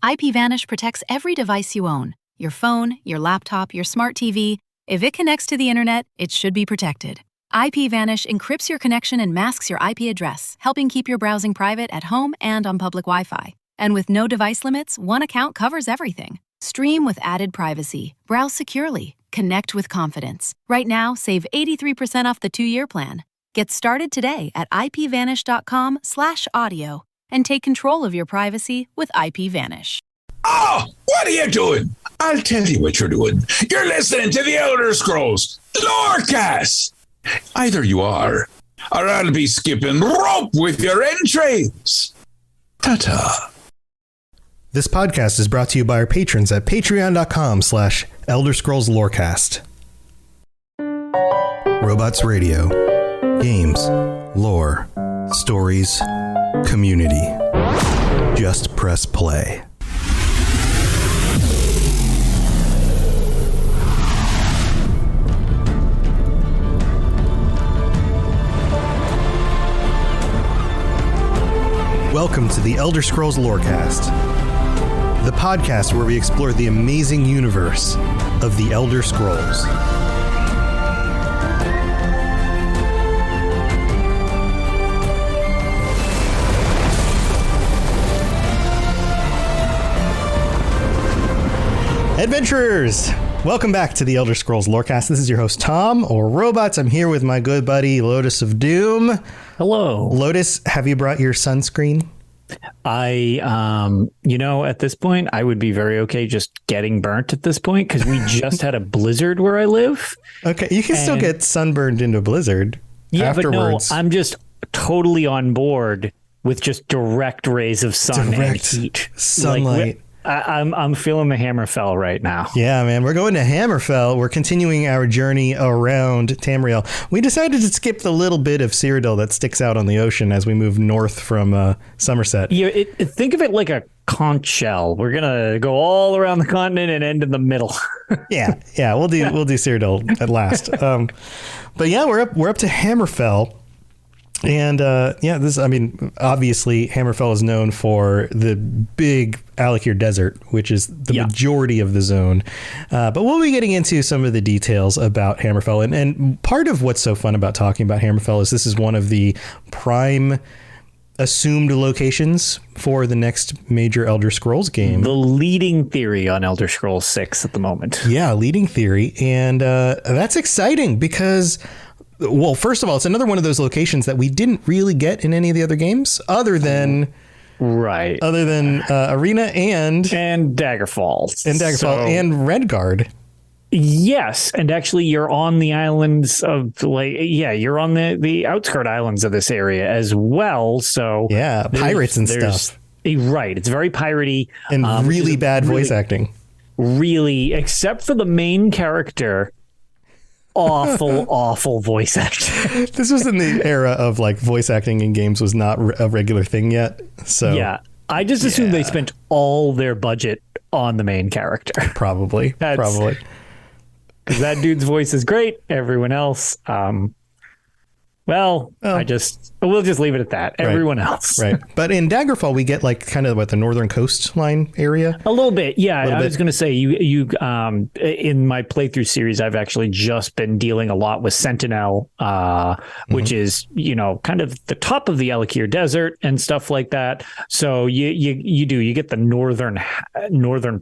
IPVanish protects every device you own. Your phone, your laptop, your smart TV. If it connects to the internet, it should be protected. IPVanish encrypts your connection and masks your IP address, helping keep your browsing private at home and on public Wi-Fi. And with no device limits, one account covers everything. Stream with added privacy. Browse securely. Connect with confidence. Right now, save 83% off the 2-year plan. Get started today at ipvanish.com/audio and take control of your privacy with IPVanish. Oh, what are you doing? I'll tell you what you're doing. You're listening to the Elder Scrolls Lorecast. Either you are, or I'll be skipping rope with your entrails. Ta-ta. This podcast is brought to you by our patrons at patreon.com/Elder Scrolls Lorecast. Robots Radio. Games. Lore. Stories. Community. Just press play. Welcome to the Elder Scrolls Lorecast, the podcast where we explore the amazing universe of the Elder Scrolls. Adventurers! Welcome back to the Elder Scrolls Lorecast. This is your host, Tom, or Robots. I'm here with my good buddy, Lotus of Doom. Hello. Lotus, have you brought your sunscreen? At this point, I would be very okay just getting burnt at this point because we just had a blizzard where I live. Okay, you can still get sunburned into a blizzard afterwards. But no, I'm just totally on board with just direct rays of sun and heat. Sunlight. I'm feeling the Hammerfell right now. Yeah, man. We're going to Hammerfell. We're continuing our journey around Tamriel. We decided to skip the little bit of Cyrodiil that sticks out on the ocean as we move north from Somerset. Yeah, think of it like a conch shell. We're gonna go all around the continent and end in the middle. yeah. We'll do Cyrodiil at last. But yeah, we're up to Hammerfell. And obviously Hammerfell is known for the big Alakir Desert, which is the majority of the zone. But we'll be getting into some of the details about Hammerfell. And part of what's so fun about talking about Hammerfell is this is one of the prime assumed locations for the next major Elder Scrolls game. The leading theory on Elder Scrolls 6 at the moment. Yeah, leading theory. And that's exciting because... Well, first of all, it's another one of those locations that we didn't really get in any of the other games other than Arena and Daggerfall. And Redguard. Yes. And actually you're on the islands of you're on the outskirt islands of this area as well. So yeah, pirates and stuff. Right. It's very piratey and really bad voice acting. Really, except for the main character. Awful voice acting. This was in the era of like voice acting in games was not a regular thing yet. So yeah, I just assumed they spent all their budget on the main character. Probably. Because that dude's voice is great. Everyone else, we'll just leave it at that. Right. Everyone else. Right. But in Daggerfall, we get like kind of the northern coastline area. A little bit. Yeah. I was going to say you in my playthrough series, I've actually just been dealing a lot with Sentinel, which is, kind of the top of the Alakir Desert and stuff like that. So you get the northern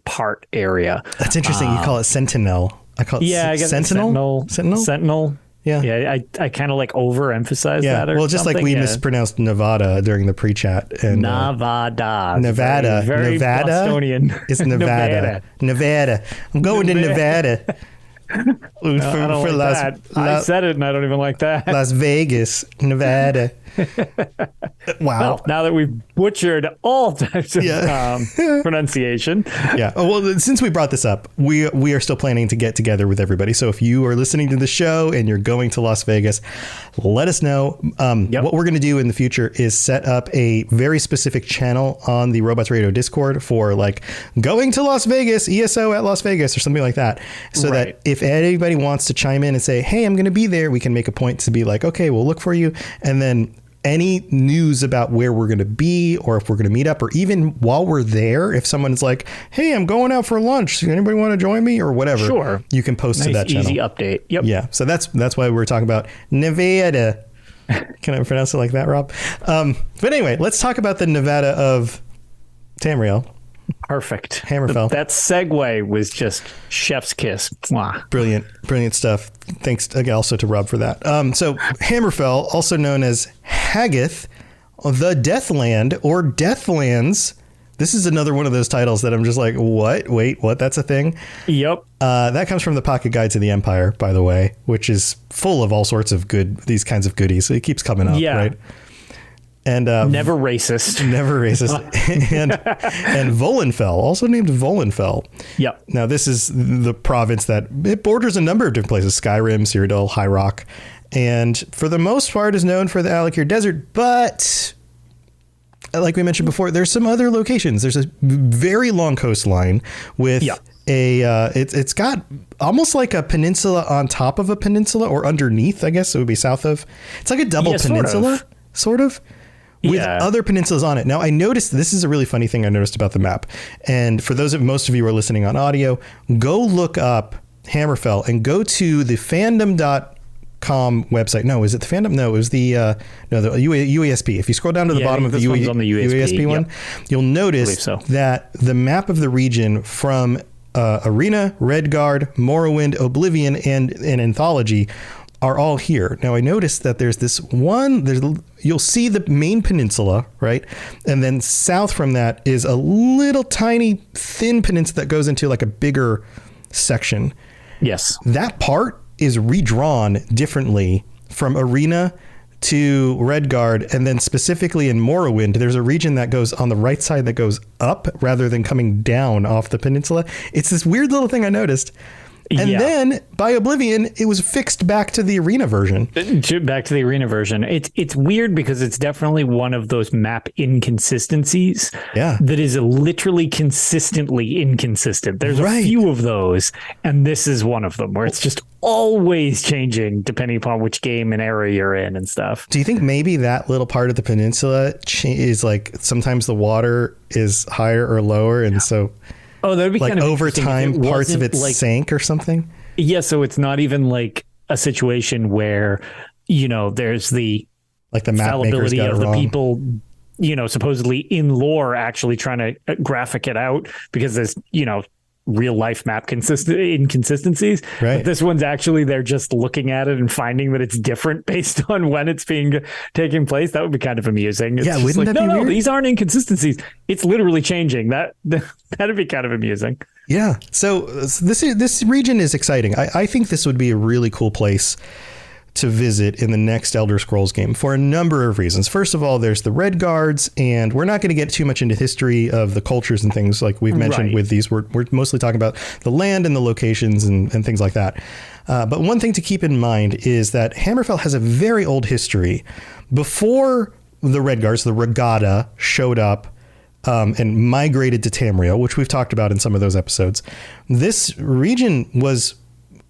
part area. That's interesting. You call it Sentinel. I call it I guess Sentinel. Sentinel. Yeah, I kind of like overemphasize that. Or just something. Like we mispronounced Nevada during the pre-chat. And, Nevada. Very Bostonian. It's Nevada. Nevada. I'm going to Nevada. I don't like that. I said it and I don't even like that. Las Vegas, Nevada. Wow. Well, now that we've butchered all types of pronunciation. Yeah. Oh, well, since we brought this up, we are still planning to get together with everybody. So if you are listening to the show and you're going to Las Vegas, let us know. What we're going to do in the future is set up a very specific channel on the Robots Radio Discord for like going to Las Vegas, ESO at Las Vegas or something like that. So that if anybody wants to chime in and say, hey, I'm going to be there, we can make a point to be like, okay, we'll look for you. And then any news about where we're going to be or if we're going to meet up, or even while we're there, if someone's like, hey, I'm going out for lunch, anybody want to join me or whatever, sure, you can post to that channel. Easy update. Yep. Yeah. So that's why we're talking about Nevada. Can I pronounce it like that, Rob? But anyway, let's talk about the Nevada of Tamriel. Perfect. Hammerfell. That segue was just chef's kiss. Mwah. Brilliant stuff. Thanks again also to Rob for that. So Hammerfell, also known as Haggith, the Deathland or Deathlands. This is another one of those titles that I'm just like, what? Wait, what? That's a thing? Yep. That comes from the Pocket Guide to the Empire, by the way, which is full of all sorts of these kinds of goodies. So it keeps coming up, right? And never racist. Never racist. and Volenfell, also named Volenfell. Yep. Now, this is the province that it borders a number of different places: Skyrim, Cyrodiil, High Rock, and for the most part is known for the Alakir Desert. But like we mentioned before, there's some other locations. There's a very long coastline with it's got almost like a peninsula on top of a peninsula, or underneath, I guess it would be south of. It's like a double peninsula, sort of. With other peninsulas on it. Now, I noticed, this is a really funny thing I noticed about the map. And for most of you who are listening on audio, go look up Hammerfell and go to the fandom.com website. No, is it the fandom? No, it was the UASP. If you scroll down to the bottom of the UASP one, you'll notice that the map of the region from Arena, Redguard, Morrowind, Oblivion, and Anthology are all here. Now, I noticed that there's this one, you'll see the main peninsula, right? And then south from that is a little tiny thin peninsula that goes into like a bigger section. Yes. That part is redrawn differently from Arena to Redguard, and then specifically in Morrowind, there's a region that goes on the right side that goes up rather than coming down off the peninsula. It's this weird little thing I noticed. And then by Oblivion, it was fixed back to the Arena version. Back to the Arena version. It's weird because it's definitely one of those map inconsistencies that is literally consistently inconsistent. There's a few of those, and this is one of them where it's just always changing depending upon which game and area you're in and stuff. Do you think maybe that little part of the peninsula is like sometimes the water is higher or lower, and so... Oh, that'd be like kind of over time, parts of it sank or something. Yeah, so it's not even like a situation where, there's the map fallibility of the people, supposedly in lore actually trying to graphic it out because there's, real life map inconsistencies. Right. But this one's actually, they're just looking at it and finding that it's different based on when it's taking place. That would be kind of amusing. It's wouldn't that be weird? No, these aren't inconsistencies. It's literally changing. That'd be kind of amusing. Yeah. So this region is exciting. I think this would be a really cool place to visit in the next Elder Scrolls game for a number of reasons. First of all, there's the Redguards, and we're not going to get too much into history of the cultures and things like we've mentioned with these. We're mostly talking about the land and the locations and things like that. But one thing to keep in mind is that Hammerfell has a very old history. Before the Redguards, the Regatta, showed up and migrated to Tamriel, which we've talked about in some of those episodes, this region was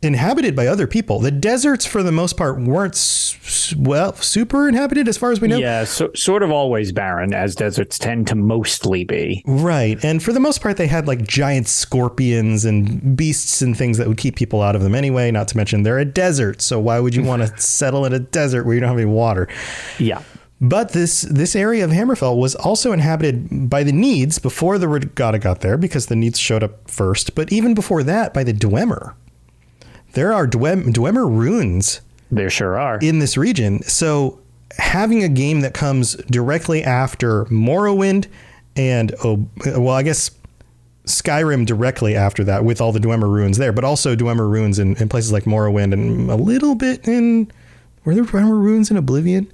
inhabited by other people. The deserts, for the most part, weren't super inhabited as far as we know. Yeah, so sort of always barren, as deserts tend to mostly be. Right. And for the most part, they had like giant scorpions and beasts and things that would keep people out of them anyway, not to mention they're a desert. So why would you want to settle in a desert where you don't have any water? Yeah. But this area of Hammerfell was also inhabited by the Needs before the Regatta got there, because the Needs showed up first. But even before that, by the Dwemer. There are Dwemer ruins. There sure are. In this region. So having a game that comes directly after Morrowind and, I guess Skyrim directly after that with all the Dwemer ruins there, but also Dwemer ruins in places like Morrowind and a little bit were there Dwemer ruins in Oblivion?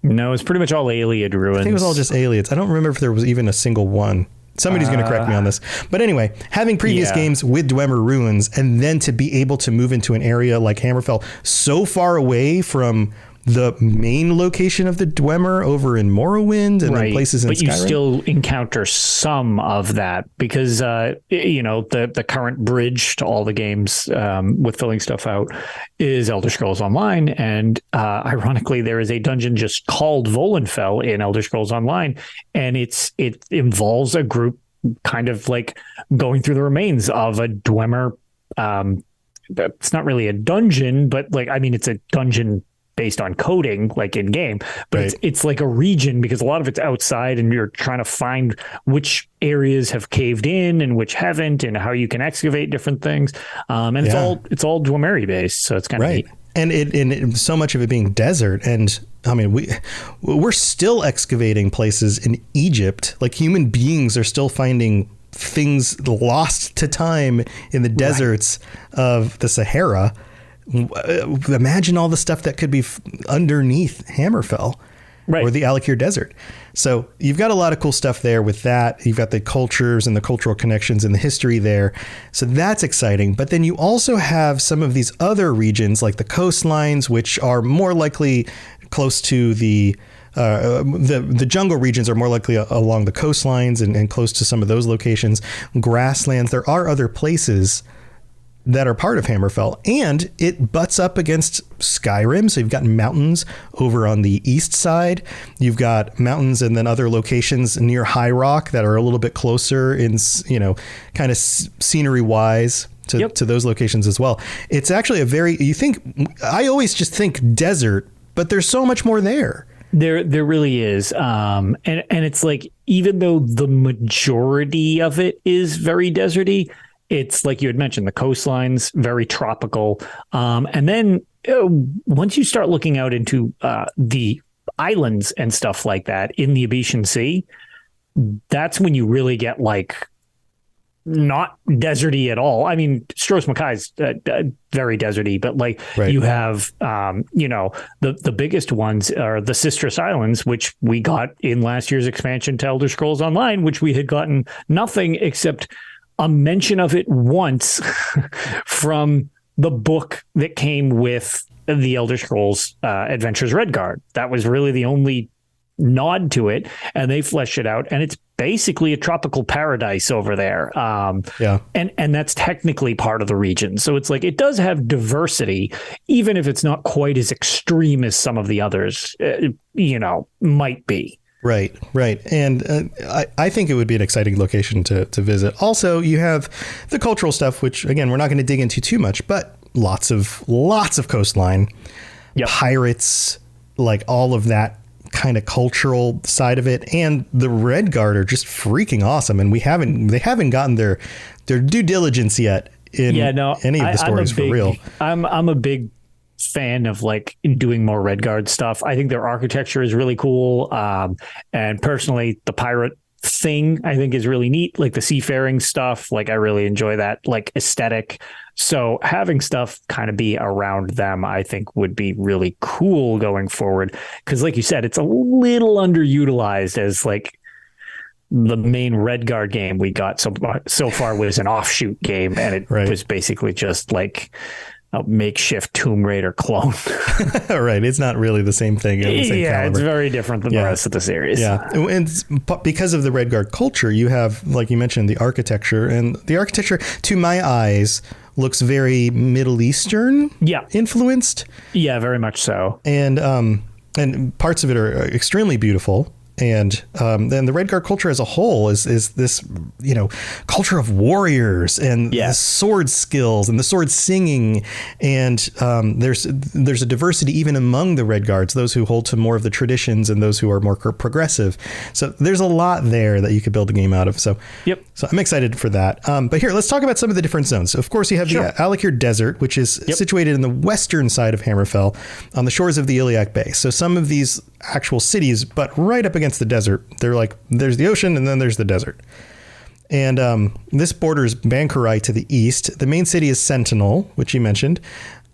No, it's pretty much all Ayleid ruins. I think it was all just Ayleids. I don't remember if there was even a single one. Somebody's going to correct me on this. But anyway, having previous games with Dwemer ruins and then to be able to move into an area like Hammerfell so far away from the main location of the Dwemer over in Morrowind and then places in Skyrim. But you still encounter some of that because, the current bridge to all the games with filling stuff out is Elder Scrolls Online. And ironically, there is a dungeon just called Volenfell in Elder Scrolls Online. And it involves a group kind of like going through the remains of a Dwemer. It's not really a dungeon, but it's a dungeon based on coding, like in game, but it's like a region because a lot of it's outside and you're trying to find which areas have caved in and which haven't and how you can excavate different things. And it's all Dwemer based. So it's kind of neat. And so much of it being desert. And I mean, we're still excavating places in Egypt. Like human beings are still finding things lost to time in the deserts of the Sahara. Imagine all the stuff that could be underneath Hammerfell or the Alakir Desert. So you've got a lot of cool stuff there with that. You've got the cultures and the cultural connections and the history there. So that's exciting. But then you also have some of these other regions like the coastlines, which are more likely close to the jungle regions are more likely along the coastlines and close to some of those locations. Grasslands. There are other places that are part of Hammerfell, and it butts up against Skyrim. So you've got mountains over on the east side. You've got mountains and then other locations near High Rock that are a little bit closer in, kind of scenery wise to those locations as well. It's actually I always just think desert, but there's so much more there. There really is. And it's like, even though the majority of it is very deserty, it's like you had mentioned, the coastlines, very tropical. And then once you start looking out into the islands and stuff like that in the Abitian Sea, that's when you really get like not deserty at all. I mean, Stros Mackay's very deserty, but you have, the biggest ones are the Sistras Islands, which we got in last year's expansion to Elder Scrolls Online, which we had gotten nothing except a mention of it once from the book that came with the Elder Scrolls Adventures Redguard. That was really the only nod to it, and they flesh it out, and it's basically a tropical paradise over there. And that's technically part of the region. So it's like, it does have diversity, even if it's not quite as extreme as some of the others, might be. Right. And I think it would be an exciting location to visit. Also, you have the cultural stuff, which, again, we're not going to dig into too much, but lots of coastline, pirates, like all of that kind of cultural side of it. And the Redguard are just freaking awesome. And they haven't gotten their due diligence yet in any of the stories for real. I'm a big fan of like doing more Redguard stuff. I think their architecture is really cool. And personally, the pirate thing I think is really neat. Like the seafaring stuff, like I really enjoy that like aesthetic. So having stuff kind of be around them, I think would be really cool going forward. Cause like you said, it's a little underutilized as like the main Redguard game we got so far was an offshoot game. And it was basically just like a makeshift Tomb Raider clone. Right. It's not really the same thing. The same caliber. It's very different than the rest of the series. Yeah. And because of the Redguard culture, you have, like you mentioned, the architecture. And the architecture, to my eyes, looks very Middle Eastern influenced. Yeah, very much so. And parts of it are extremely beautiful. And then the Redguard culture as a whole is this, culture of warriors and the sword skills and the sword singing. And there's a diversity even among the Redguards, those who hold to more of the traditions and those who are more progressive. So there's a lot there that you could build a game out of. So I'm excited for that. But here, let's talk about some of the different zones. Of course, you have the Alakir Desert, which is situated in the western side of Hammerfell on the shores of the Iliac Bay. So some of these actual cities, but right up against the desert. They're like, there's the ocean and then there's the desert. And this borders Bankurai to the east. The main city is Sentinel, which you mentioned.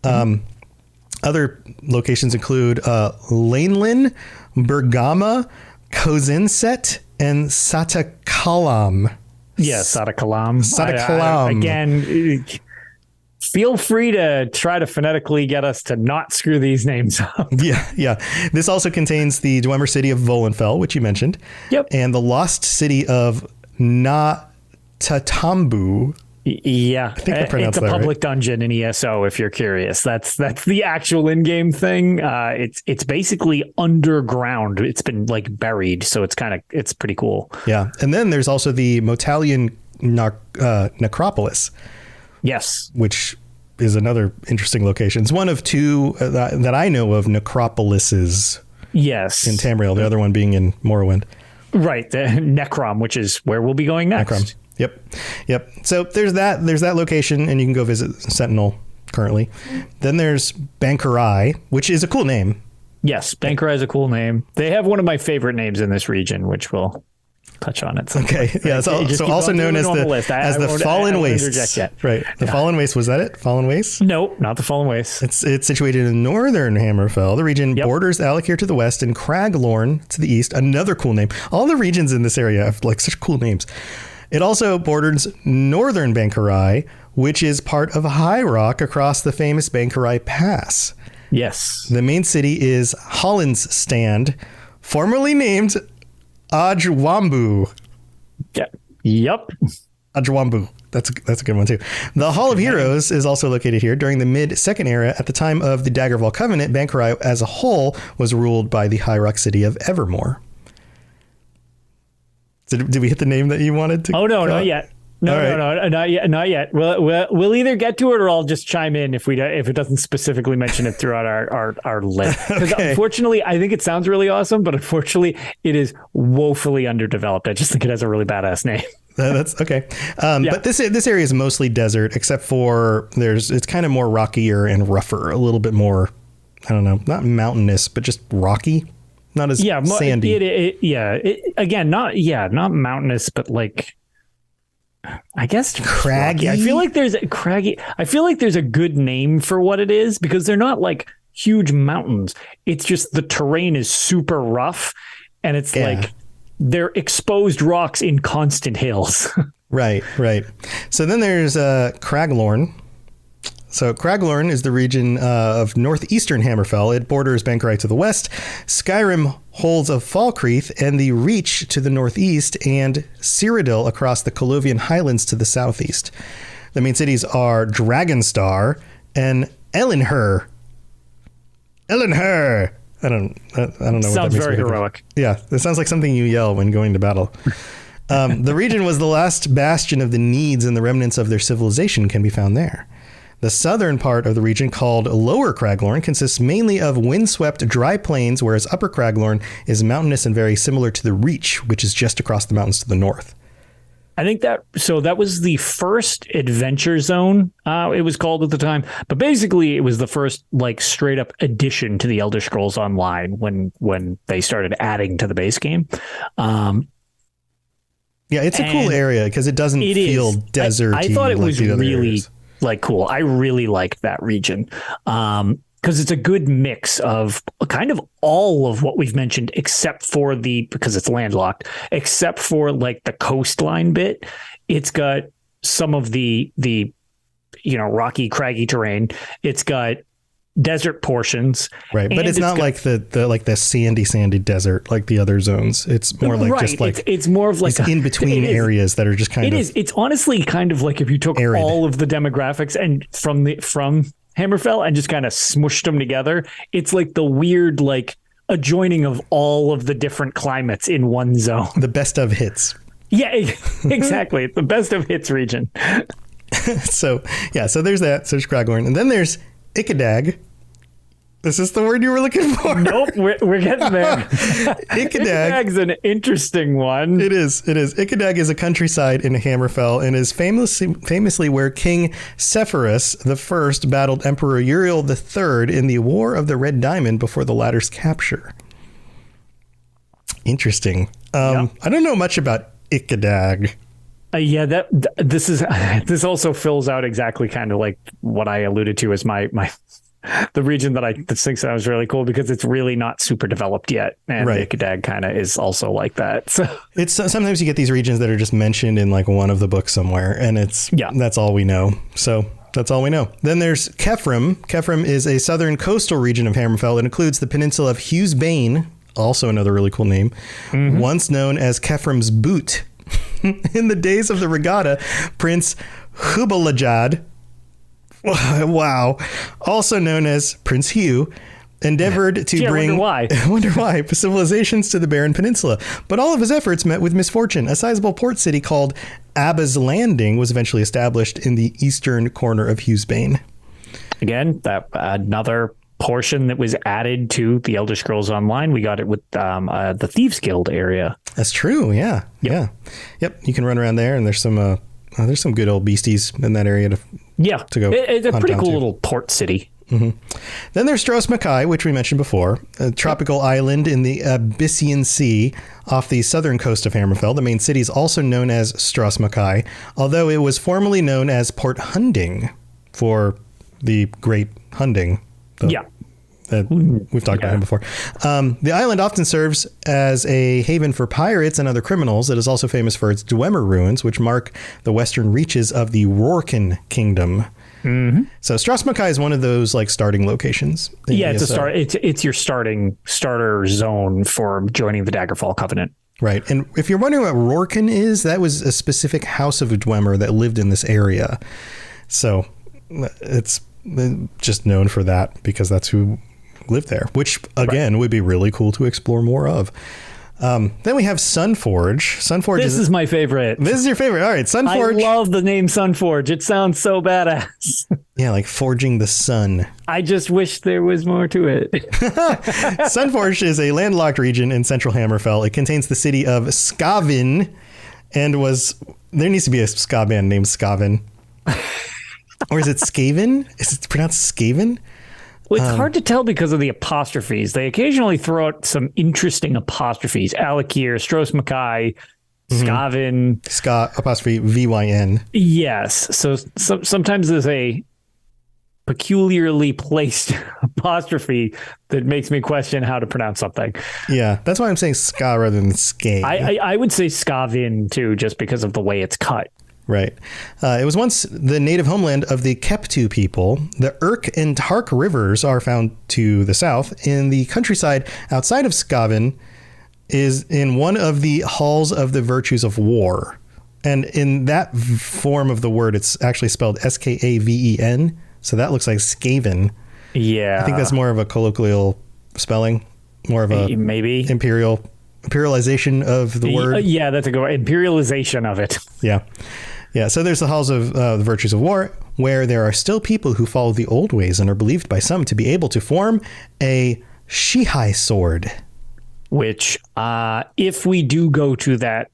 Other locations include Lainlin, Bergama, Kozinset, and Satakalam. Yeah, Satakalam. Satakalam. Again, feel free to try to phonetically get us to not screw these names up. Yeah. This also contains the Dwemer city of Volenfell, which you mentioned. Yep. And the lost city of Tatambu. Yeah, I think I pronounced it's a that public right. dungeon in ESO. If you're curious, that's the actual in-game thing. It's basically underground. It's been like buried, so it's pretty cool. Yeah, and then there's also the Motalian necropolis. Yes, which is another interesting location. It's one of two that I know of necropolises. Yes, in Tamriel. The other one being in Morrowind. Right, the Necrom, which is where we'll be going next. Necrom. Yep. So there's that location, and you can go visit Sentinel currently. Then there's Bankarai, which is a cool name. Yes, Bankarai is a cool name. They have one of my favorite names in this region, which we'll touch on it. Okay, yeah. So also known as the Fallen Wastes. Right. The Fallen Wastes, was that it? Fallen Wastes? No, not the Fallen Wastes. It's situated in northern Hammerfell. The region borders Alikir to the west and Craglorn to the east. Another cool name. All the regions in this area have like such cool names. It also borders northern Bankarai, which is part of High Rock across the famous Bankarai Pass. Yes. The main city is Holland's Stand, formerly named Ajwambu. Yeah. Yep. Ajwambu. That's a good one too. The Hall of Heroes is also located here. During the mid-Second Era, at the time of the Daggerfall Covenant, Bankarai as a whole was ruled by the High Rock city of Evermore. Did we hit the name that you wanted to? Oh, no, not yet. No, not yet. We'll either get to it or I'll just chime in if it doesn't specifically mention it throughout our list. Because unfortunately, I think it sounds really awesome, but unfortunately, it is woefully underdeveloped. I just think it has a really badass name. That's okay. But this area is mostly desert, except for it's kind of more rockier and rougher, a little bit more, I don't know, not mountainous, but just rocky. Not as sandy. Not mountainous, but like, I guess craggy. I feel like there's a good name for what it is, because they're not like huge mountains. It's just the terrain is super rough, and it's like they're exposed rocks in constant hills. Right. So then there's Craglorn. So Craglorn is the region of northeastern Hammerfell. It borders Bankarai to the west, Skyrim Holds of Falkreath and the Reach to the northeast, and Cyrodiil across the Colovian Highlands to the southeast. The main cities are Dragonstar and Ellenher. I don't know. Sounds what that very heroic. Yeah, it sounds like something you yell when going to battle. The region was the last bastion of the Needs, and the remnants of their civilization can be found there. The southern part of the region, called Lower Craglorn, consists mainly of windswept dry plains, whereas Upper Craglorn is mountainous and very similar to the Reach, which is just across the mountains to the north. I think that was the first adventure zone, it was called at the time. But basically, it was the first like straight up addition to the Elder Scrolls Online when they started adding to the base game. Yeah, it's a cool area because it doesn't feel deserty. I thought it was really areas. Like cool. I really liked that region because it's a good mix of kind of all of what we've mentioned, except for because it's landlocked, except for like the coastline bit. It's got some of the rocky, craggy terrain. It's got desert portions, right? But it's not like the sandy desert like the other zones. It's more like just like it's more of like in between areas that are just kind of. It is. It's honestly kind of like if you took arid. All of the demographics and from Hammerfell and just kind of smushed them together. It's like the weird like adjoining of all of the different climates in one zone. The best of hits. Yeah, exactly. It's the best of hits region. So there's that. So there's Craglorn, and then there's Ikadag. Is this the word you were looking for? Nope, we're getting there. Ikadag's an interesting one. It is. Ikadag is a countryside in Hammerfell and is famously where King Sepphoris I battled Emperor Uriel III in the War of the Red Diamond before the latter's capture. Interesting. I don't know much about Ikadag. This also fills out exactly kind of like what I alluded to as the region that I think sounds really cool because it's really not super developed yet, and Ikadag kind of is also like that. So it's sometimes you get these regions that are just mentioned in like one of the books somewhere, and that's all we know. So That's all we know. Then there's Kefrim. Kefrim is a southern coastal region of Hammerfell. It includes the peninsula of Hughes Bane, also another really cool name, once known as Kefrim's Boot. In the days of the regatta, Prince Hubalajad, wow, also known as Prince Hugh, endeavored to bring I wonder why civilizations to the barren peninsula, but all of his efforts met with misfortune. A sizable port city called Abba's Landing was eventually established in the eastern corner of Hughes Bane. Again, that another portion that was added to the Elder Scrolls Online. We got it with the Thieves Guild area. That's true. Yeah. Yep. You can run around there, and there's some good old beasties in that area to go. It's a pretty cool little port city. Mm-hmm. Then there's Stros Mackay, which we mentioned before, a tropical island in the Abyssinian Sea off the southern coast of Hammerfell. The main city is also known as Stros Mackay, although it was formerly known as Port Hunding for the Great Hunding. We've talked about him before. The island often serves as a haven for pirates and other criminals. It is also famous for its Dwemer ruins, which mark the western reaches of the Rorken Kingdom. Mm-hmm. So Stros Mackay is one of those like starting locations. Yeah, it's it's your starter zone for joining the Daggerfall Covenant. Right. And if you're wondering what Rorken is, that was a specific house of Dwemer that lived in this area. So it's just known for that because that's who lived there, which again would be really cool to explore more of. Then we have Sunforge. Sunforge is my favorite. This is your favorite. All right, Sunforge. I love the name Sunforge. It sounds so badass. Yeah, like forging the sun. I just wish there was more to it. Sunforge is a landlocked region in central Hammerfell. It contains the city of Skavin, and there needs to be a ska band named Skavin. Or is it Skaven? Is it pronounced Skaven? Well, it's hard to tell because of the apostrophes. They occasionally throw out some interesting apostrophes. Alakir, Stros Mackay, Skavin. Ska apostrophe VYN. Yes. So sometimes there's a peculiarly placed apostrophe that makes me question how to pronounce something. Yeah, that's why I'm saying ska rather than skate. I would say Skavin too, just because of the way it's cut. Right. It was once the native homeland of the Keptu people. The Irk and Tark rivers are found to the south. In the countryside outside of Skavin is in one of the halls of the virtues of war. And in that form of the word, it's actually spelled Skaven. So that looks like Skaven. Yeah. I think that's more of a colloquial spelling, more of a maybe imperialization of the word. Yeah, that's a good word. Imperialization of it. Yeah. Yeah, so there's the Halls of the Virtues of War, where there are still people who follow the old ways and are believed by some to be able to form a Shihai sword. Which, if we do go to that,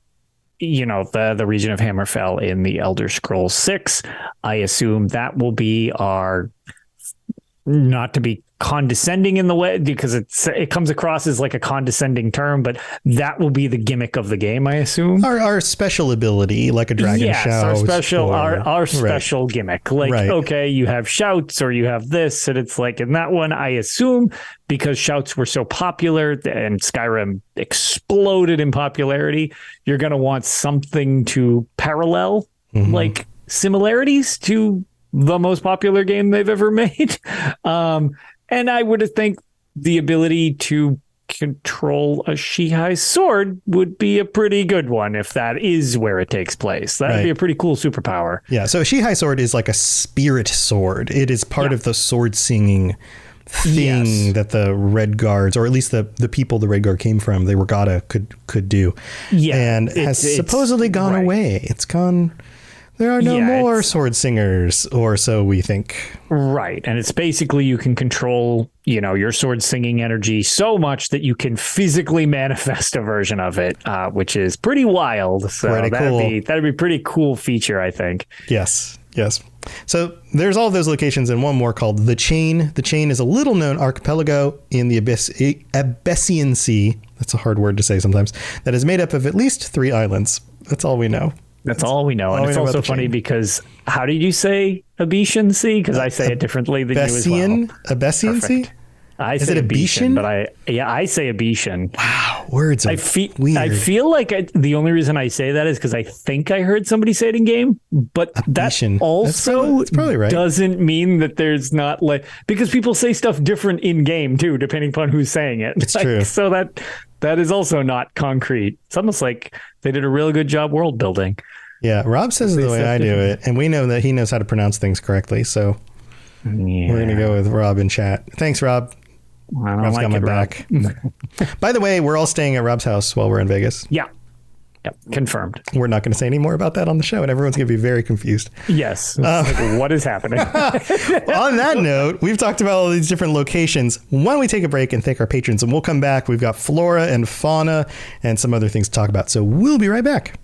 the region of Hammerfell in the Elder Scrolls 6, I assume that will be our, not to be condescending in the way, because it comes across as like a condescending term, but that will be the gimmick of the game, I assume. Our special ability, like a dragon shout. Our special gimmick. Like, okay, you have shouts or you have this, and it's like in that one, I assume because shouts were so popular and Skyrim exploded in popularity, you're going to want something to parallel like similarities to the most popular game they've ever made. And I would think the ability to control a Shihai sword would be a pretty good one if that is where it takes place. That'd be a pretty cool superpower. Yeah, so a Shihai sword is like a spirit sword. It is part of the sword singing thing that the Redguards, or at least the people the Redguard came from, the regatta could do. Yeah, and has supposedly gone away. It's gone. There are no more sword singers, or so we think. Right. And it's basically you can control, your sword singing energy so much that you can physically manifest a version of it, which is pretty wild. So that'd be pretty cool feature, I think. Yes. So there's all of those locations and one more called The Chain. The Chain is a little known archipelago in the Abyssinian Sea. That's a hard word to say sometimes. That is made up of at least 3 islands. That's all we know. That's all we know. And it's also funny because how did you say Abyssinian Sea? Because I say it differently than you as well. Abyssinian Sea? I Is say it a Abishan, Bishan? but I say Abishan. Wow, words are weird. I feel like the only reason I say that is because I think I heard somebody say it in game, but that Abishan. also That's probably right. doesn't mean that there's not because people say stuff different in game too, depending upon who's saying it. It's true. So that is also not concrete. It's almost like they did a really good job world building. Yeah, Rob says it the way I do it, and we know that he knows how to pronounce things correctly, so we're going to go with Rob in chat. Thanks, Rob. Rob's got my back. By the way, we're all staying at Rob's house while we're in Vegas. Yeah. Yep, confirmed. We're not going to say any more about that on the show, and everyone's going to be very confused. Yes. What is happening? On that note, we've talked about all these different locations. Why don't we take a break and thank our patrons, and we'll come back. We've got flora and fauna and some other things to talk about, so we'll be right back.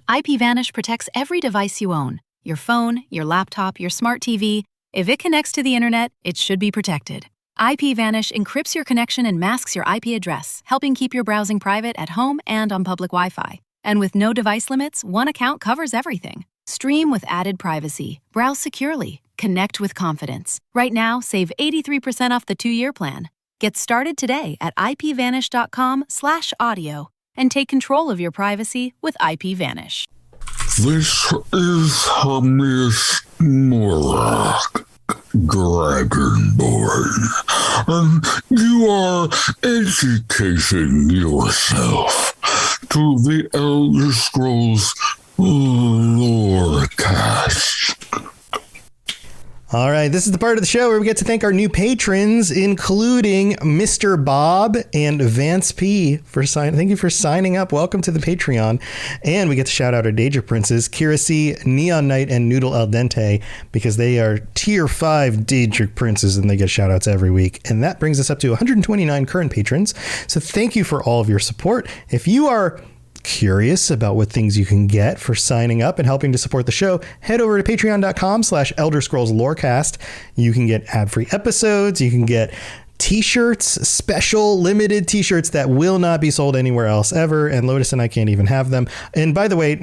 IPVanish protects every device you own. Your phone, your laptop, your smart TV. If it connects to the internet, it should be protected. IPVanish encrypts your connection and masks your IP address, helping keep your browsing private at home and on public Wi-Fi. And with no device limits, one account covers everything. Stream with added privacy. Browse securely. Connect with confidence. Right now, save 83% off the 2-year plan. Get started today at ipvanish.com/audio and take control of your privacy with IPVanish. This is Hamish Morak, Dragonborn, and you are educating yourself to the Elder Scrolls Lorecast. All right, this is the part of the show where we get to thank our new patrons, including Mr. Bob and Vance P. Thank you for signing up. Welcome to the Patreon. And we get to shout out our Daedra Princes, Kira C, Neon Knight, and Noodle Al Dente, because they are tier 5 Daedra Princes and they get shout outs every week. And that brings us up to 129 current patrons. So thank you for all of your support. If you are curious about what things you can get for signing up and helping to support the show, head over to patreon.com/Elder Scrolls Lorecast. You can get ad-free episodes. You can get t-shirts, special limited t-shirts that will not be sold anywhere else ever. And Lotus and I can't even have them. And by the way,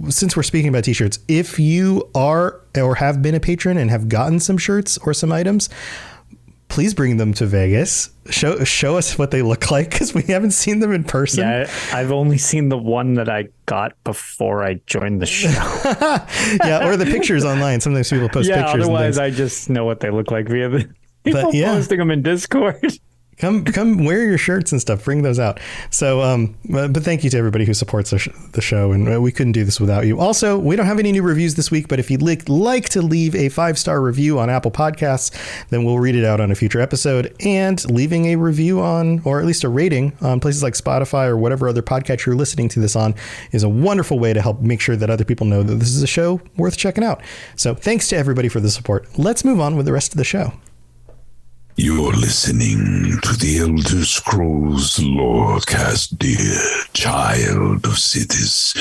since we're speaking about t-shirts, if you are or have been a patron and have gotten some shirts or some items, please bring them to Vegas. Show us what they look like, because we haven't seen them in person. Yeah, I've only seen the one that I got before I joined the show. Yeah, or the pictures online. Sometimes people post pictures. Yeah, otherwise I just know what they look like via the people posting them in Discord. Come wear your shirts and stuff. Bring those out. So, but thank you to everybody who supports the show. And we couldn't do this without you. Also, we don't have any new reviews this week, but if you'd like to leave a 5-star review on Apple Podcasts, then we'll read it out on a future episode. And leaving a review on, or at least a rating on places like Spotify or whatever other podcast you're listening to this on, is a wonderful way to help make sure that other people know that this is a show worth checking out. So thanks to everybody for the support. Let's move on with the rest of the show. You're listening to the Elder Scrolls Lorecast, dear child of cities.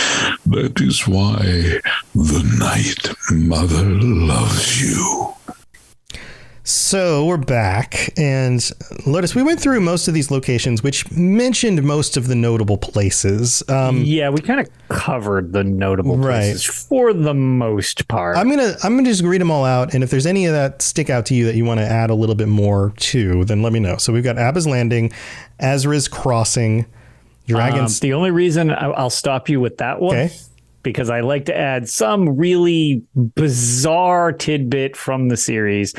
That is why the Night Mother loves you. So we're back, and Lotus, we went through most of these locations, which mentioned most of the notable places. Yeah, we kind of covered the notable places for the most part. I'm gonna just read them all out, and if there's any of that stick out to you that you want to add a little bit more to, then let me know. So we've got Abba's Landing, Azra's Crossing, Dragons. The only reason I'll stop you with that one. Okay. Because I like to add some really bizarre tidbit from the series.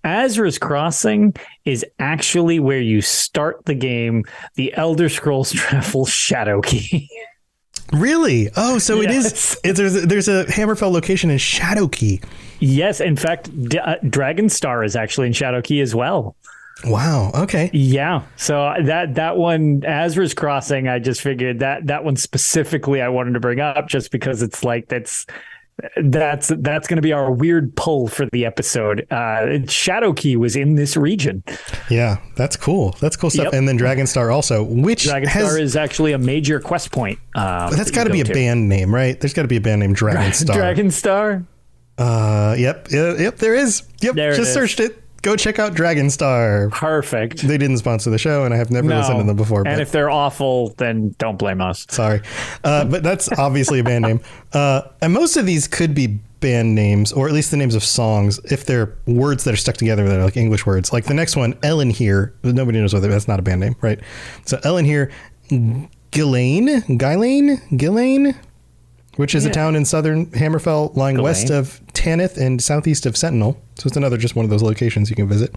Azra's Crossing is actually where you start the game, the Elder Scrolls Travel Shadow Key. Really? Oh, so yes. There's a Hammerfell location in Shadow Key. Yes, in fact, Dragonstar is actually in Shadow Key as well. Wow. Okay. Yeah. So that one, Azra's Crossing, I just figured that one specifically I wanted to bring up just because it's like that's going to be our weird pull for the episode. Shadow Key was in this region. Yeah, that's cool. That's cool stuff. Yep. And then Dragonstar also, which Dragonstar is actually a major quest point. That's got to be a band name, right? There's got to be a band named Dragonstar. Dragonstar. Yep. There is. Yep. There just searched it. Go check out Dragonstar. Perfect. They didn't sponsor the show, and I have never listened to them before. And if they're awful, then don't blame us. Sorry. But that's obviously a band name. And most of these could be band names, or at least the names of songs, if they're words that are stuck together that are like English words. Like the next one, Ellen here. Nobody knows whether that's not a band name, right? So Ellen here, Gillane, which is a town in southern Hammerfell, lying west of Tanith and southeast of Sentinel. So it's another just one of those locations you can visit.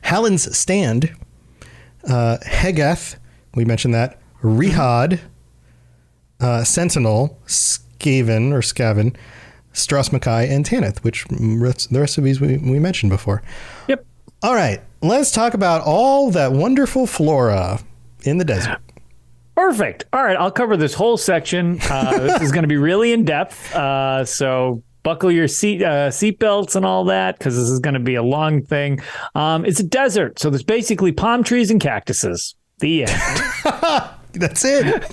Hallin's Stand, Hegath, we mentioned that, Rehad, Sentinel, Skaven, Strass Mackay, and Tanith, which the rest of these we mentioned before. Yep. All right, let's talk about all that wonderful flora in the desert. Perfect. All right, I'll cover this whole section. This is going to be really in depth. So buckle your seat belts and all that, because this is going to be a long thing. It's a desert, so there's basically palm trees and cactuses. The end. That's it.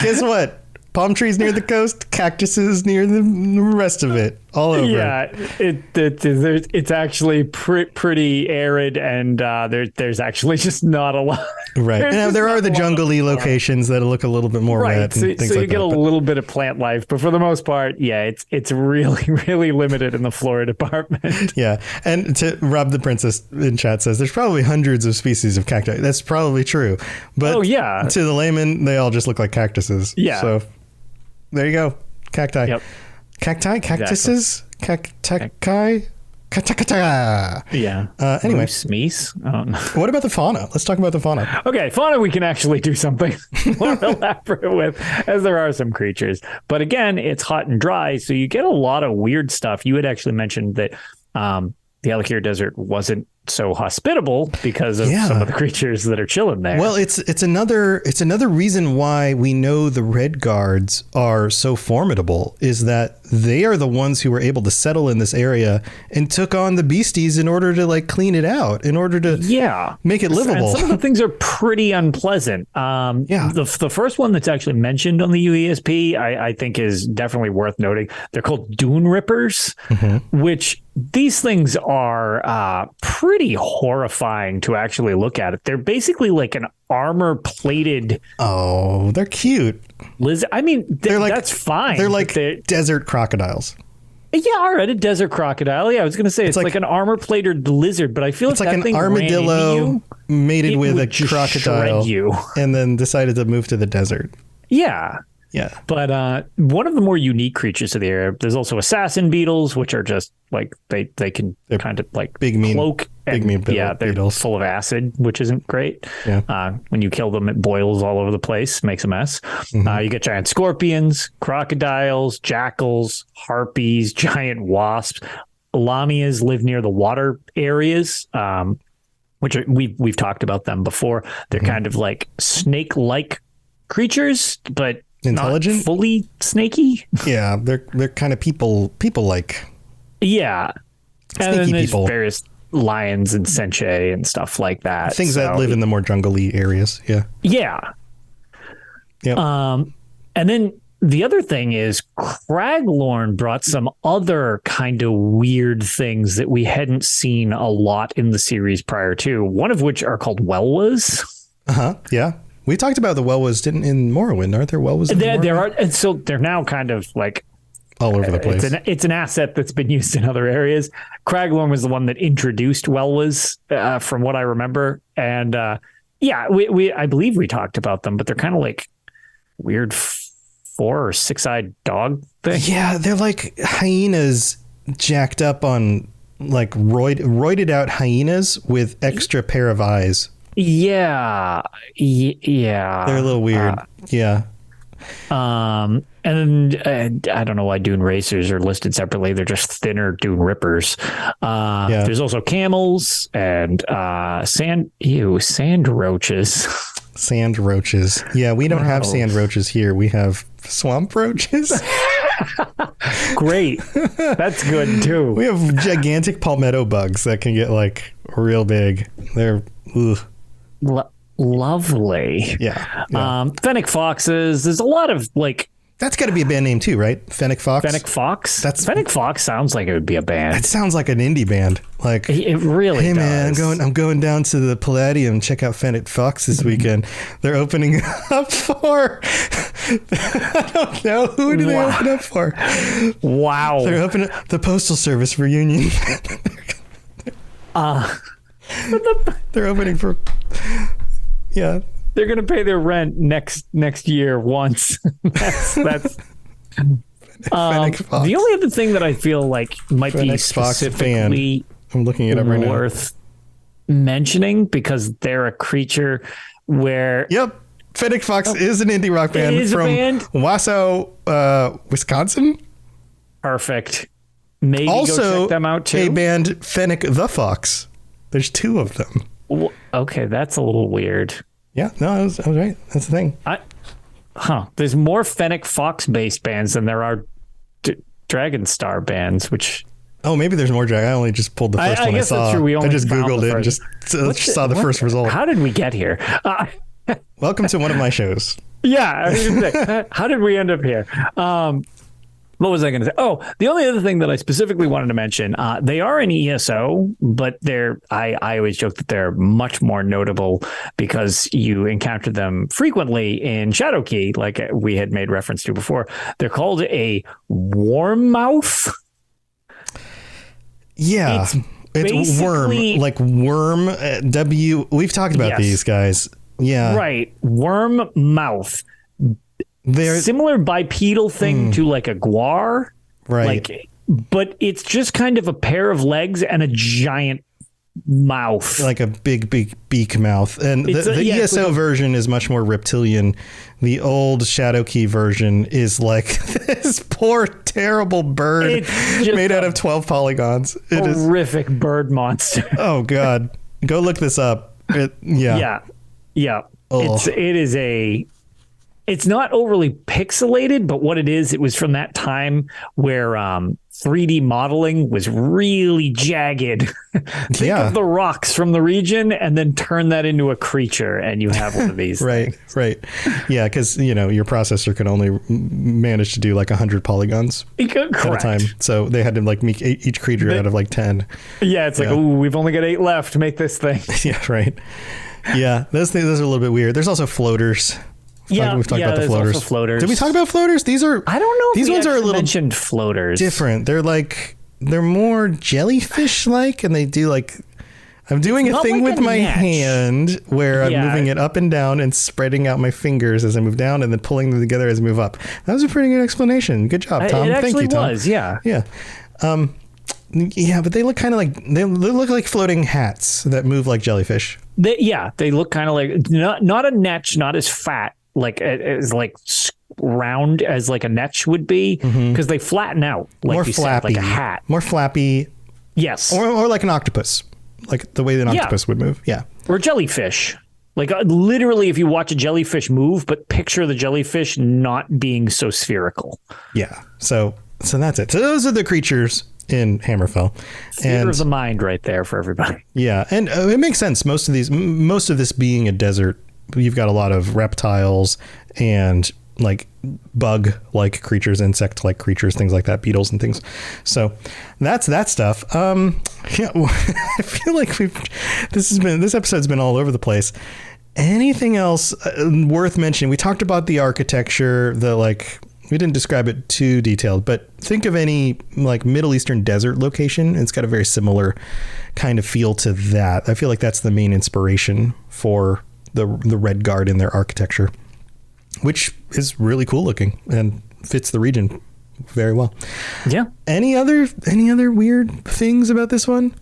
Guess what? Palm trees near the coast, cactuses near the rest of it, all over. Yeah, it's actually pretty arid, and there's actually just not a lot. Right. Now, there are the jungly locations that look a little bit more wet. So, and things so you like get that, a little bit of plant life, but for the most part, yeah, it's really, really limited in the flora department. Yeah. And to Rob the Princess in chat says there's probably hundreds of species of cacti. That's probably true. But to the layman, they all just look like cactuses. Yeah. So there you go. Cacti. Yep. Cacti? Cactuses? Cacti? Yeah. Anyway. Smeese? I don't know. What about the fauna? Let's talk about the fauna. Okay, fauna we can actually do something more elaborate with, as there are some creatures. But again, it's hot and dry, so you get a lot of weird stuff. You had actually mentioned that the Alakir Desert wasn't so hospitable because of some of the creatures that are chilling there. Well, it's another reason why we know the Redguards are so formidable, is that they are the ones who were able to settle in this area and took on the beasties in order to like clean it out, in order to make it livable. And some of the things are pretty unpleasant. The first one that's actually mentioned on the UESP, I think is definitely worth noting. They're called dune rippers, which these things are pretty horrifying to actually look at. They're basically like an armor-plated. Oh, they're cute. Lizard. I mean, they're like, that's fine. They're like desert crocodiles. Yeah, all right, a desert crocodile. Yeah, I was going to say it's like an armor-plated lizard, but I feel it's like an armadillo mated with a crocodile, and then decided to move to the desert. Yeah. Yeah. But one of the more unique creatures of the area, there's also assassin beetles, which are just like they're kind of like big mean cloak. Big mean they're beetles. full of acid, which isn't great. Yeah. When you kill them, it boils all over the place, makes a mess. You get giant scorpions, crocodiles, jackals, harpies, giant wasps. Lamias live near the water areas, which we've talked about them before. They're kind of like snake-like creatures, but intelligent, not fully snaky. Yeah, they're kind of people like. Yeah, snaky and then there's people. various lions and senche and stuff like that. Things that live in the more jungly areas. Yeah. Yeah. Yeah. And then the other thing is Craglorn brought some other kind of weird things that we hadn't seen a lot in the series prior to. One of which are called Welwas. Yeah. We talked about the Welwas in Morrowind, aren't there? Welwas in there are, and so they're now kind of like all over the place. It's an asset that's been used in other areas. Craglorn was the one that introduced Welwas, from what I remember, and I believe we talked about them, but they're kind of like weird 4 or 6-eyed dog thing. Yeah, they're like hyenas jacked up on like roided out hyenas with extra pair of eyes. Yeah. They're a little weird. And then I don't know why dune racers are listed separately. They're just thinner dune rippers. There's also camels and sand roaches. Sand roaches. Yeah, we don't have sand roaches here. We have swamp roaches. Great. That's good too. We have gigantic palmetto bugs that can get like real big. They're lovely. Yeah. Fennec foxes. There's a lot of like That's got to be a band name too, right? Fennec Fox. Fennec Fox. Fennec Fox sounds like it would be a band. It sounds like an indie band. Like it really. Hey does. man, I'm going down to the Palladium. Check out Fennec Fox this weekend. They're opening up for. I don't know, who do they open up for? Wow. They're opening the Postal Service reunion. They're opening for. Yeah. They're going to pay their rent next year once. that's Fennec Fox. The only other thing that I feel like might Fennec be specifically I'm looking it up right now. worth mentioning, because they're a creature where Yep. Fennec Fox is an indie rock band from Wausau, Wisconsin. Perfect. Maybe Also, go check them out too. A band Fennec the Fox. There's two of them. Well, okay, that's a little weird. Yeah, no, I was right. That's the thing. There's more Fennec Fox based bands than there are Dragon Star bands, which. Oh, maybe there's more drag. I only just pulled the first one I guess saw. That's true. We only I just found Googled it and just saw the first result. How did we get here? Welcome to one of my shows. Yeah. I was gonna say, how did we end up here? What was I going to say? Oh, the only other thing that I specifically wanted to mention, they are an ESO, but I always joke that they're much more notable because you encounter them frequently in Shadowkey, like we had made reference to before. They're called a warm mouth. Yeah. It's worm, like worm, we've talked about these guys. Yeah. Right. Worm mouth. They're similar bipedal thing to like a guar. Right. But it's just kind of a pair of legs and a giant mouth. Like a big beak mouth. And the ESO version is much more reptilian. The old Shadowkey version is like this poor, terrible bird made out of 12 polygons. It is horrific bird monster. Oh, God. Go look this up. Yeah. Oh. It's not overly pixelated, but what it is, it was from that time where 3D modeling was really jagged. Think of the rocks from the region and then turn that into a creature and you have one of these. Right. Yeah, because, your processor can only manage to do like 100 polygons at a time. So they had to like make each creature out of like 10. Yeah, it's like, ooh, we've only got 8 left to make this thing. Yeah, right. Yeah, those are a little bit weird. There's also floaters. We've talked about the floaters. Also floaters. Did we talk about floaters? I don't know. These ones are a little mentioned floaters. Different. They're more jellyfish-like, and they do like. I'm doing a thing with my hand where I'm moving it up and down and spreading out my fingers as I move down, and then pulling them together as I move up. That was a pretty good explanation. Good job, Tom. Thank you, Tom. Was, yeah. Yeah. But they look kind of like they look like floating hats that move like jellyfish. They look kind of like not a netch, not as fat. Like as like round as like a netch would be, because they flatten out like more you flappy, said, like a hat. More flappy. Yes. Or like an octopus, like the way that an octopus would move. Yeah. Or jellyfish. Like literally, if you watch a jellyfish move, but picture the jellyfish not being so spherical. Yeah. So that's it. So those are the creatures in Hammerfell. Theater of the mind right there for everybody. Yeah. And it makes sense. Most of this being a desert, you've got a lot of reptiles and like bug-like creatures, insect-like creatures, things like that, beetles and things. So that's that stuff. I feel like this episode's been all over the place. Anything else worth mentioning? We talked about the architecture, we didn't describe it too detailed, but think of any like Middle Eastern desert location. It's got a very similar kind of feel to that. I feel like that's the main inspiration for the Redguard in their architecture, which is really cool looking and fits the region very well. Yeah. Any other weird things about this one?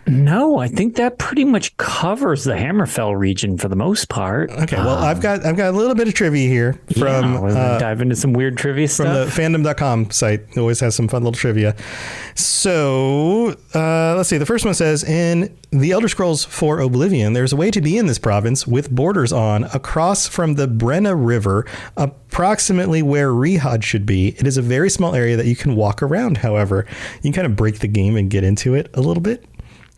No, I think that pretty much covers the Hammerfell region for the most part. Okay, well, I've got a little bit of trivia here from dive into some weird trivia stuff from the fandom.com site. It always has some fun little trivia. So let's see. The first one says, in The Elder Scrolls 4 Oblivion, there's a way to be in this province with borders on across from the Brenna River, approximately where Rihad should be. It is a very small area that you can walk around. However, you can kind of break the game and get into it a little bit,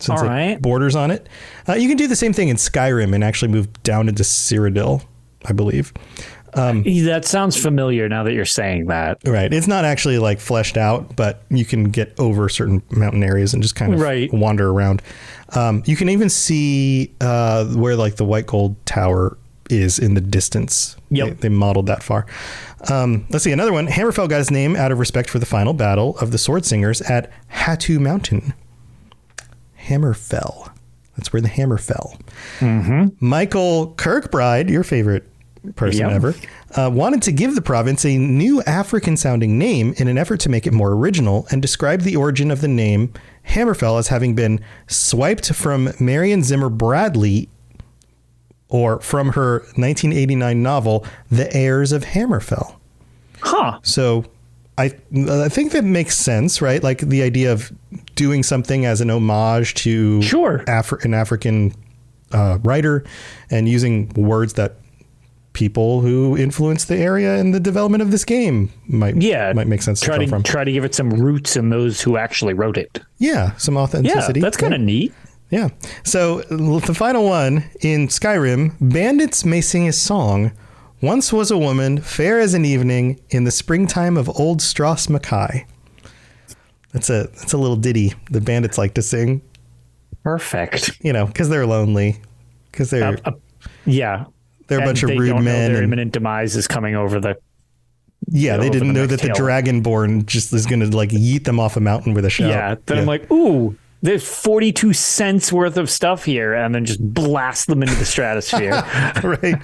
since it borders on it. You can do the same thing in Skyrim and actually move down into Cyrodiil, I believe. That sounds familiar now that you're saying that. Right. It's not actually like fleshed out, but you can get over certain mountain areas and just kind of wander around. You can even see where like the white gold tower is in the distance. Yep. They modeled that far. Let's see. Another one. Hammerfell got its name out of respect for the final battle of the sword singers at Hatu Mountain. Hammerfell. That's where the hammer fell. Michael Kirkbride, your favorite person ever, wanted to give the province a new African-sounding name in an effort to make it more original, and described the origin of the name Hammerfell as having been swiped from Marion Zimmer Bradley, or from her 1989 novel, The Heirs of Hammerfell. Huh. So I think that makes sense, right? Like the idea of doing something as an homage to an African writer, and using words that people who influenced the area and the development of this game might make sense to go from. Try to give it some roots in those who actually wrote it. Yeah, some authenticity. Yeah, that's kind of neat. Yeah. So the final one, in Skyrim, bandits may sing a song. Once was a woman, fair as an evening, in the springtime of old Stras Mackay. That's a little ditty the bandits like to sing. Perfect. You know, because they're lonely. Because they're they're a bunch of rude men. Their imminent demise is coming over the. Yeah, they didn't know that the Dragonborn just is going to like yeet them off a mountain with a shout. Yeah, then I'm like, ooh, there's 42 cents worth of stuff here, and then just blast them into the stratosphere. right.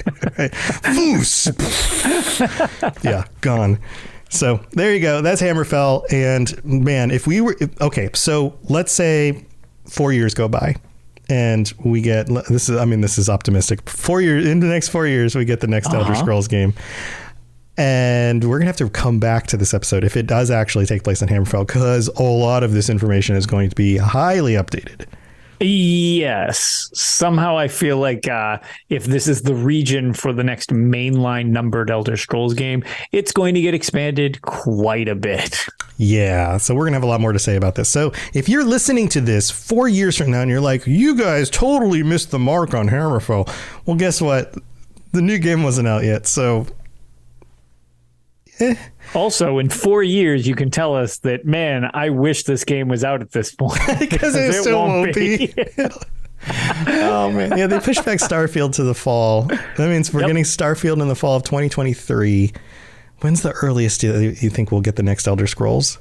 Foos. Yeah, gone. So there you go. That's Hammerfell. And man, if we were okay, so let's say 4 years go by, and we get this is optimistic. 4 years in the next 4 years, we get the next Elder Scrolls game. And we're going to have to come back to this episode if it does actually take place in Hammerfell, because a lot of this information is going to be highly updated. Yes. Somehow I feel like if this is the region for the next mainline numbered Elder Scrolls game, it's going to get expanded quite a bit. Yeah. So we're going to have a lot more to say about this. So if you're listening to this 4 years from now and you're like, you guys totally missed the mark on Hammerfell. Well, guess what? The new game wasn't out yet. So... Also, in 4 years, you can tell us that, man, I wish this game was out at this point. Because it still won't be. Oh, man. Yeah, they pushed back Starfield to the fall. That means we're getting Starfield in the fall of 2023. When's the earliest you think we'll get the next Elder Scrolls?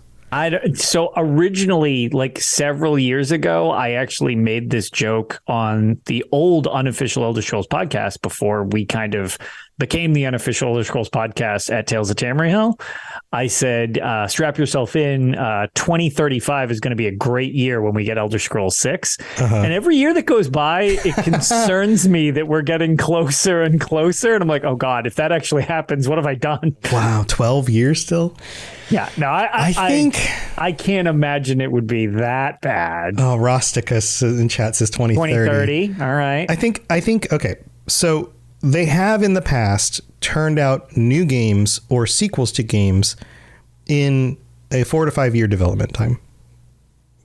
So originally, like several years ago, I actually made this joke on the old unofficial Elder Scrolls podcast before we kind of became the unofficial Elder Scrolls podcast at Tales of Tamriel. I said, strap yourself in. 2035 is going to be a great year when we get Elder Scrolls 6. And every year that goes by, it concerns me that we're getting closer and closer. And I'm like, oh, God, if that actually happens, what have I done? Wow, 12 years still? Yeah, no, I think I can't imagine it would be that bad. Oh, Rosticus in chat says 2030. 2030. All right. I think, okay. So they have in the past turned out new games or sequels to games in a 4 to 5 year development time.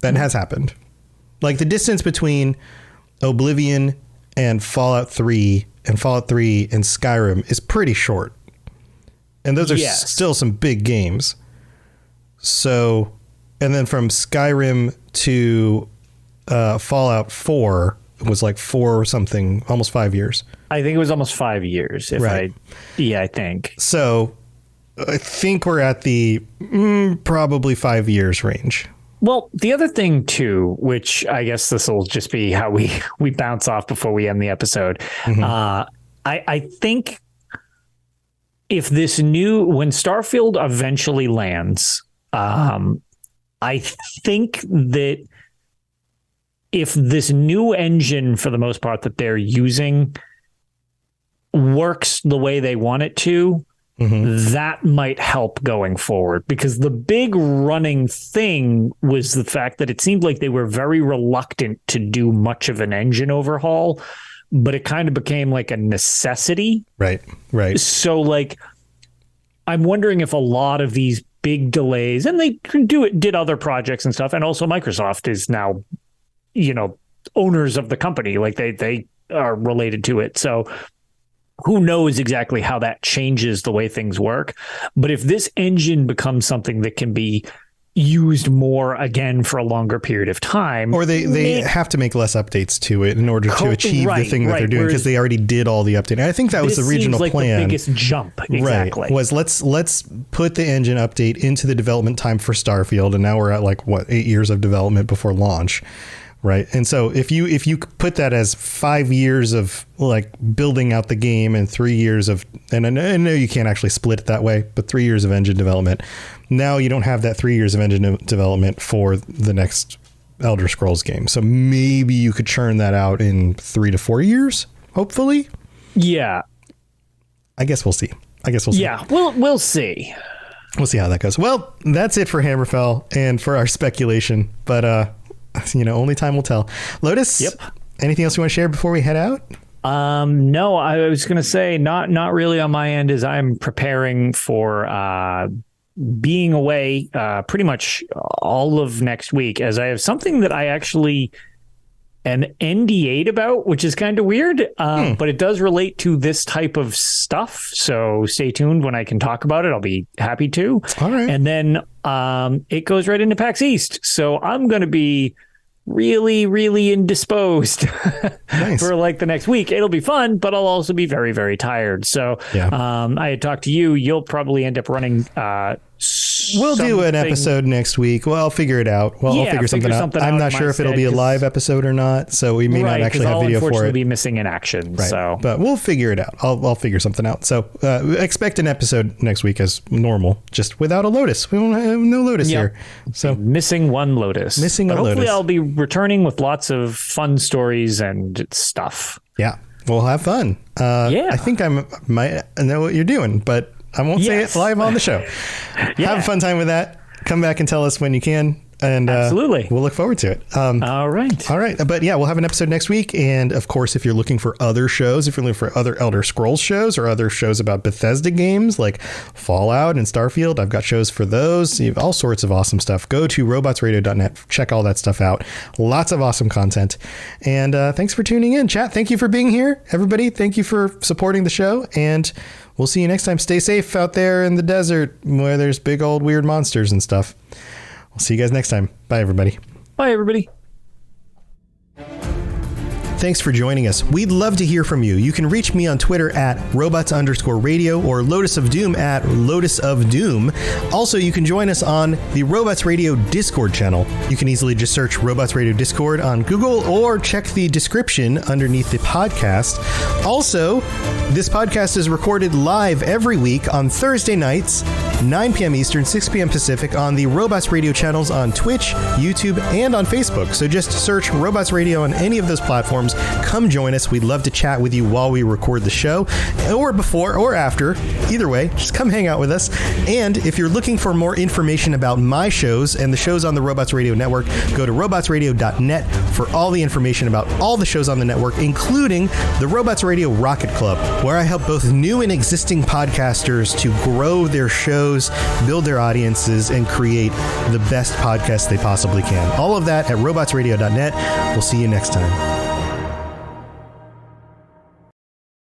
That has happened. Like the distance between Oblivion and Fallout 3 and Skyrim is pretty short. And those are still some big games. So, and then from Skyrim to Fallout 4, it was like 4 or something, almost 5 years. I think it was almost 5 years. I think. So I think we're at the probably 5 years range. Well, the other thing too, which I guess this will just be how we bounce off before we end the episode. I think if when Starfield eventually lands, I think that if this new engine, for the most part, that they're using works the way they want it to, that might help going forward. Because the big running thing was the fact that it seemed like they were very reluctant to do much of an engine overhaul, but it kind of became like a necessity. Right. So like, I'm wondering if a lot of these big delays, and they did other projects and stuff, and also Microsoft is now, owners of the company, like they are related to it. So who knows exactly how that changes the way things work. But if this engine becomes something that can be used more again for a longer period of time, or they have to make less updates to it in order to achieve the thing that they're doing, because they already did all the updating. I think that was the original plan. The biggest jump, exactly. Right, was let's put the engine update into the development time for Starfield, and now we're at 8 years of development before launch. Right. And so if you put that as 5 years of building out the game and 3 years of, and I know you can't actually split it that way, but 3 years of engine development, now you don't have that 3 years of engine development for the next Elder Scrolls game. So maybe you could churn that out in 3 to 4 years, hopefully. Yeah. I guess we'll see. Yeah, we'll see. We'll see how that goes. Well, that's it for Hammerfell and for our speculation. But, only time will tell. Lotus, yep. Anything else you want to share before we head out? No, I was going to say not really on my end, as I'm preparing for being away pretty much all of next week, as I have something that I actually an NDA'd about, which is kind of weird, but it does relate to this type of stuff. So stay tuned. When I can talk about it, I'll be happy to. All right. And then it goes right into PAX East. So I'm going to be really, really indisposed Nice. for the next week. It'll be fun, but I'll also be very, very tired. So I had talked to you. You'll probably end up running we'll do an episode next week. Well, I'll figure it out. I'll figure something out. I'm not sure if it'll be a live episode or not, so we may not actually have video for it. Be missing in action, right. So but we'll figure it out. I'll figure something out. So expect an episode next week as normal, just without a Lotus. We won't have no Lotus here. So missing one Lotus. Hopefully I'll be returning with lots of fun stories and stuff. Yeah, we'll have fun. I think I might know what you're doing, but I won't say it live on the show. Have a fun time with that. Come back and tell us when you can. And absolutely, we'll look forward to it. All right. But yeah, we'll have an episode next week. And of course, if you're looking for other shows, if you're looking for other Elder Scrolls shows or other shows about Bethesda games like Fallout and Starfield, I've got shows for those. You have all sorts of awesome stuff. Go to robotsradio.net. Check all that stuff out. Lots of awesome content. And thanks for tuning in, chat. Thank you for being here, everybody. Thank you for supporting the show. And we'll see you next time. Stay safe out there in the desert where there's big old weird monsters and stuff. We'll see you guys next time. Bye, everybody. Bye, everybody. Thanks for joining us. We'd love to hear from you. You can reach me on Twitter at robots_radio or Lotus of Doom at Lotus of Doom. Also, you can join us on the Robots Radio Discord channel. You can easily just search Robots Radio Discord on Google or check the description underneath the podcast. Also, this podcast is recorded live every week on Thursday nights, 9 p.m. Eastern, 6 p.m. Pacific on the Robots Radio channels on Twitch, YouTube, and on Facebook. So just search Robots Radio on any of those platforms. Come join us. We'd love to chat with you while we record the show, or before or after. Either way, just come hang out with us. And if you're looking for more information about my shows and the shows on the Robots Radio Network, go to robotsradio.net for all the information about all the shows on the network, including the Robots Radio Rocket Club, where I help both new and existing podcasters to grow their shows, build their audiences, and create the best podcasts they possibly can. All of that at robotsradio.net. We'll see you next time.